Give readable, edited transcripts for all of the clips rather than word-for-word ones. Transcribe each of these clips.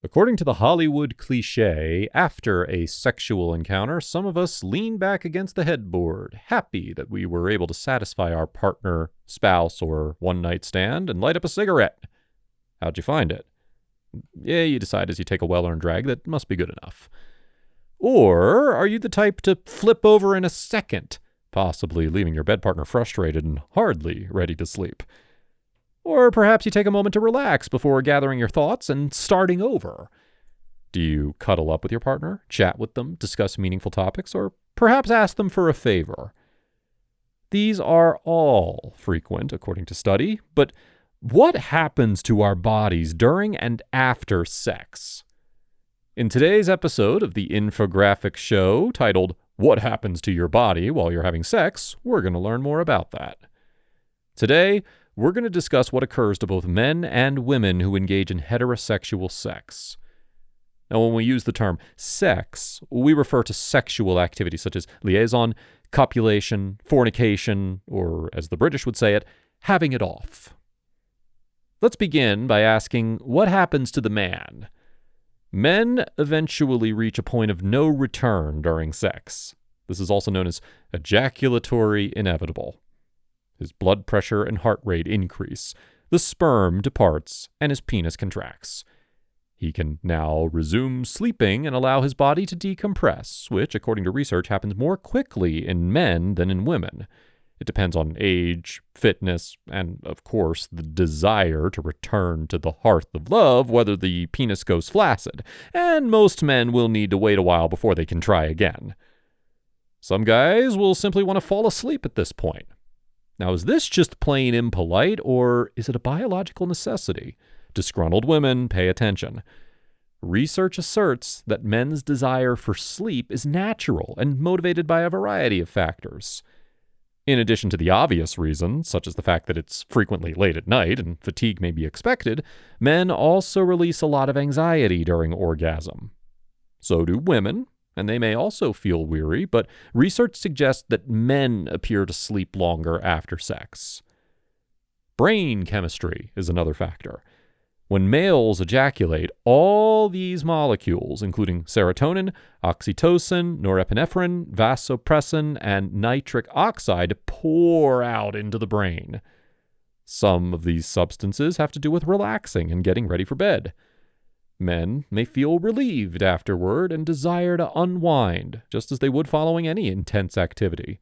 According to the Hollywood cliché, after a sexual encounter, some of us lean back against the headboard, happy that we were able to satisfy our partner, spouse, or one-night stand, and light up a cigarette. How'd you find it? Yeah, you decide as you take a well-earned drag that must be good enough. Or are you the type to flip over in a second, possibly leaving your bed partner frustrated and hardly ready to sleep? Or perhaps you take a moment to relax before gathering your thoughts and starting over. Do you cuddle up with your partner, chat with them, discuss meaningful topics, or perhaps ask them for a favor? These are all frequent, according to study, but what happens to our bodies during and after sex? In today's episode of the infographic show titled, What Happens to Your Body While You're Having Sex, we're going to learn more about that. Today, we're going to discuss what occurs to both men and women who engage in heterosexual sex. Now, when we use the term sex, we refer to sexual activity such as liaison, copulation, fornication, or as the British would say it, having it off. Let's begin by asking, what happens to the man? Men eventually reach a point of no return during sex. This is also known as ejaculatory inevitable. His blood pressure and heart rate increase. The sperm departs, and his penis contracts. He can now resume sleeping and allow his body to decompress, which, according to research, happens more quickly in men than in women. It depends on age, fitness, and, of course, the desire to return to the hearth of love, whether the penis goes flaccid, and most men will need to wait a while before they can try again. Some guys will simply want to fall asleep at this point. Now, is this just plain impolite, or is it a biological necessity? Disgruntled women, pay attention. Research asserts that men's desire for sleep is natural and motivated by a variety of factors. In addition to the obvious reasons, such as the fact that it's frequently late at night and fatigue may be expected, men also release a lot of anxiety during orgasm. So do women, and they may also feel weary, but research suggests that men appear to sleep longer after sex. Brain chemistry is another factor. When males ejaculate, all these molecules, including serotonin, oxytocin, norepinephrine, vasopressin, and nitric oxide, pour out into the brain. Some of these substances have to do with relaxing and getting ready for bed. Men may feel relieved afterward and desire to unwind, just as they would following any intense activity.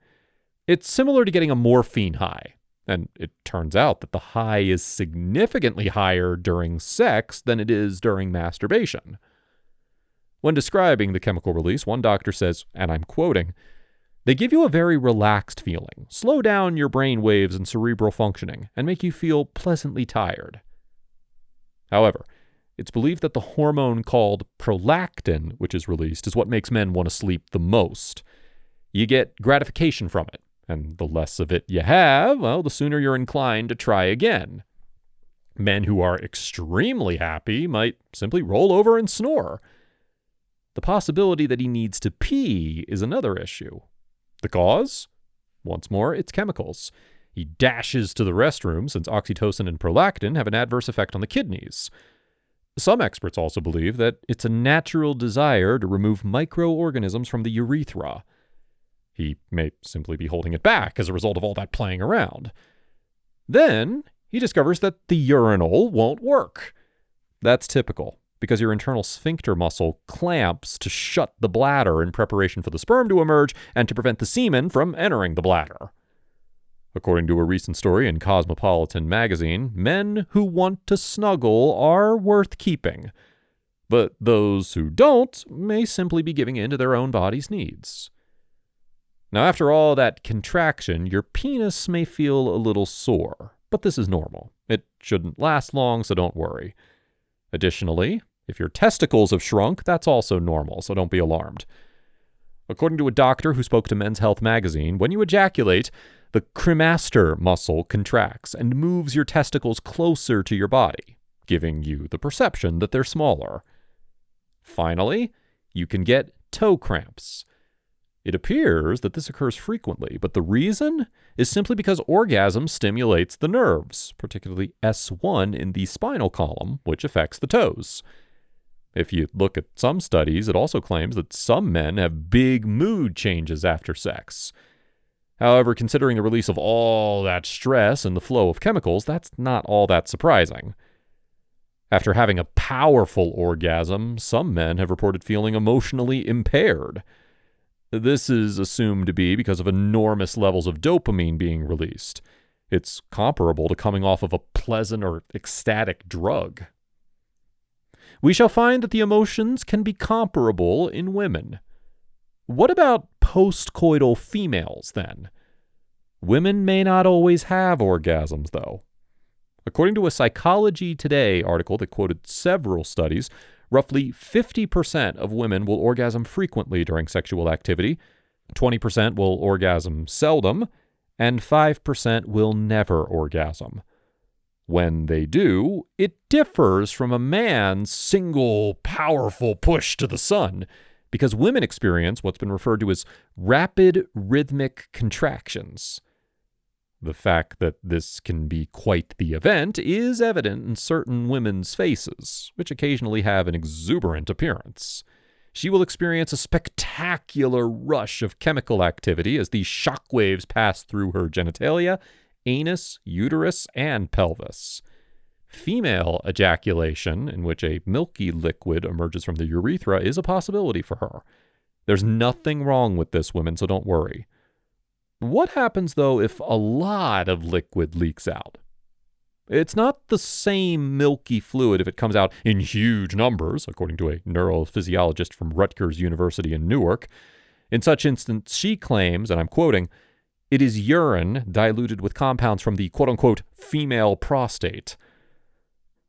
It's similar to getting a morphine high, and it turns out that the high is significantly higher during sex than it is during masturbation. When describing the chemical release, one doctor says, and I'm quoting, "They give you a very relaxed feeling, slow down your brain waves and cerebral functioning, and make you feel pleasantly tired." However, it's believed that the hormone called prolactin, which is released, is what makes men want to sleep the most. You get gratification from it, and the less of it you have, well, the sooner you're inclined to try again. Men who are extremely happy might simply roll over and snore. The possibility that he needs to pee is another issue. The cause? Once more, it's chemicals. He dashes to the restroom since oxytocin and prolactin have an adverse effect on the kidneys. Some experts also believe that it's a natural desire to remove microorganisms from the urethra. He may simply be holding it back as a result of all that playing around. Then he discovers that the urinal won't work. That's typical, because your internal sphincter muscle clamps to shut the bladder in preparation for the sperm to emerge and to prevent the semen from entering the bladder. According to a recent story in Cosmopolitan magazine, men who want to snuggle are worth keeping, but those who don't may simply be giving in to their own body's needs. Now, after all that contraction, your penis may feel a little sore, but this is normal. It shouldn't last long, so don't worry. Additionally, if your testicles have shrunk, that's also normal, so don't be alarmed. According to a doctor who spoke to Men's Health magazine, when you ejaculate, the cremaster muscle contracts and moves your testicles closer to your body, giving you the perception that they're smaller. Finally, you can get toe cramps. It appears that this occurs frequently, but the reason is simply because orgasm stimulates the nerves, particularly S1 in the spinal column, which affects the toes. If you look at some studies, it also claims that some men have big mood changes after sex. However, considering the release of all that stress and the flow of chemicals, that's not all that surprising. After having a powerful orgasm, some men have reported feeling emotionally impaired. This is assumed to be because of enormous levels of dopamine being released. It's comparable to coming off of a pleasant or ecstatic drug. We shall find that the emotions can be comparable in women. What about postcoital females, then? Women may not always have orgasms, though. According to a Psychology Today article that quoted several studies, roughly 50% of women will orgasm frequently during sexual activity, 20% will orgasm seldom, and 5% will never orgasm. When they do, it differs from a man's single, powerful push to the sun, because women experience what's been referred to as rapid rhythmic contractions. The fact that this can be quite the event is evident in certain women's faces, which occasionally have an exuberant appearance. She will experience a spectacular rush of chemical activity as these shock waves pass through her genitalia, anus, uterus, and pelvis. Female ejaculation, in which a milky liquid emerges from the urethra, is a possibility for her. There's nothing wrong with this, women, so don't worry. What happens, though, if a lot of liquid leaks out? It's not the same milky fluid if it comes out in huge numbers, according to a neurophysiologist from Rutgers University in Newark. In such instance, she claims, and I'm quoting, "It is urine diluted with compounds from the quote-unquote female prostate."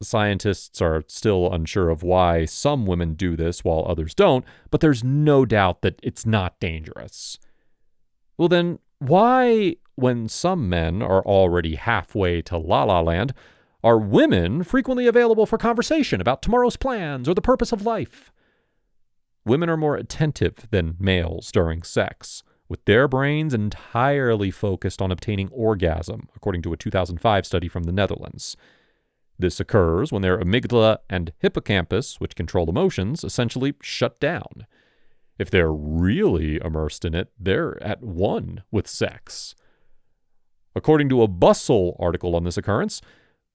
Scientists are still unsure of why some women do this while others don't, but there's no doubt that it's not dangerous. Well then, why, when some men are already halfway to La La Land, are women frequently available for conversation about tomorrow's plans or the purpose of life? Women are more attentive than males during sex, with their brains entirely focused on obtaining orgasm, according to a 2005 study from the Netherlands. This occurs when their amygdala and hippocampus, which control emotions, essentially shut down. If they're really immersed in it, they're at one with sex. According to a Bustle article on this occurrence,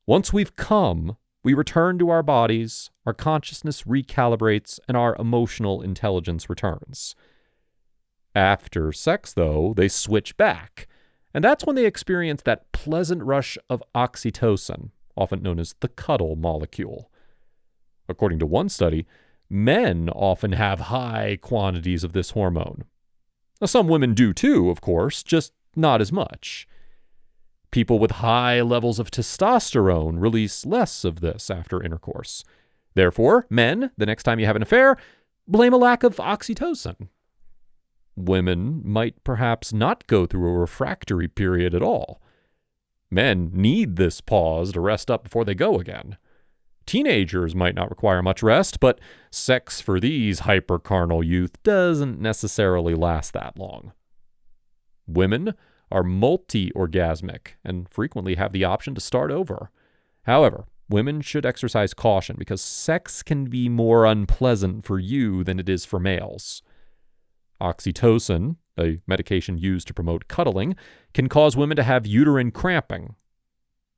once we've come, we return to our bodies, our consciousness recalibrates, and our emotional intelligence returns. After sex, though, they switch back, and that's when they experience that pleasant rush of oxytocin, often known as the cuddle molecule. According to one study, men often have high quantities of this hormone. Now, some women do too, of course, just not as much. People with high levels of testosterone release less of this after intercourse. Therefore, men, the next time you have an affair, blame a lack of oxytocin. Women might perhaps not go through a refractory period at all. Men need this pause to rest up before they go again. Teenagers might not require much rest, but sex for these hypercarnal youth doesn't necessarily last that long. Women are multi-orgasmic and frequently have the option to start over. However, women should exercise caution because sex can be more unpleasant for you than it is for males. Oxytocin, a medication used to promote cuddling, can cause women to have uterine cramping.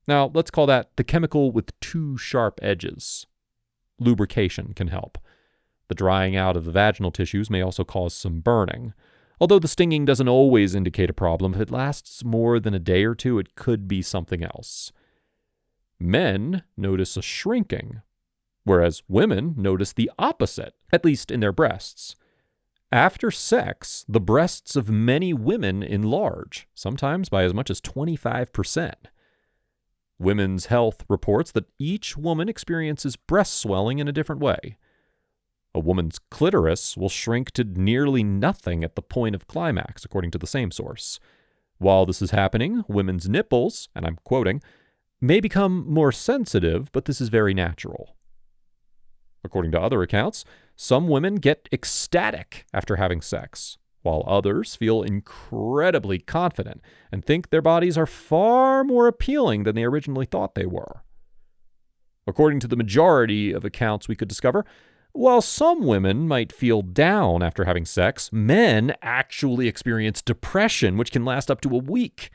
Now, let's call that the chemical with two sharp edges. Lubrication can help. The drying out of the vaginal tissues may also cause some burning. Although the stinging doesn't always indicate a problem, if it lasts more than a day or two, it could be something else. Men notice a shrinking, whereas women notice the opposite, at least in their breasts. After sex, the breasts of many women enlarge, sometimes by as much as 25%. Women's Health reports that each woman experiences breast swelling in a different way. A woman's clitoris will shrink to nearly nothing at the point of climax, according to the same source. While this is happening, women's nipples, and I'm quoting, may become more sensitive, but this is very natural. According to other accounts, some women get ecstatic after having sex, while others feel incredibly confident and think their bodies are far more appealing than they originally thought they were. According to the majority of accounts we could discover, While some women might feel down after having sex, men actually experience depression, which can last up to a week.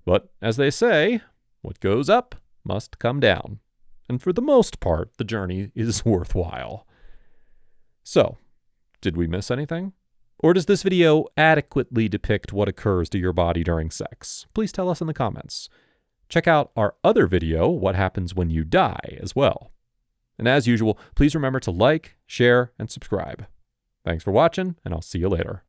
But as they say, what goes up must come down. And for the most part, the journey is worthwhile. So, did we miss anything? Or does this video adequately depict what occurs to your body during sex? Please tell us in the comments. Check out our other video, What Happens When You Die, as well. And as usual, please remember to like, share, and subscribe. Thanks for watching, and I'll see you later.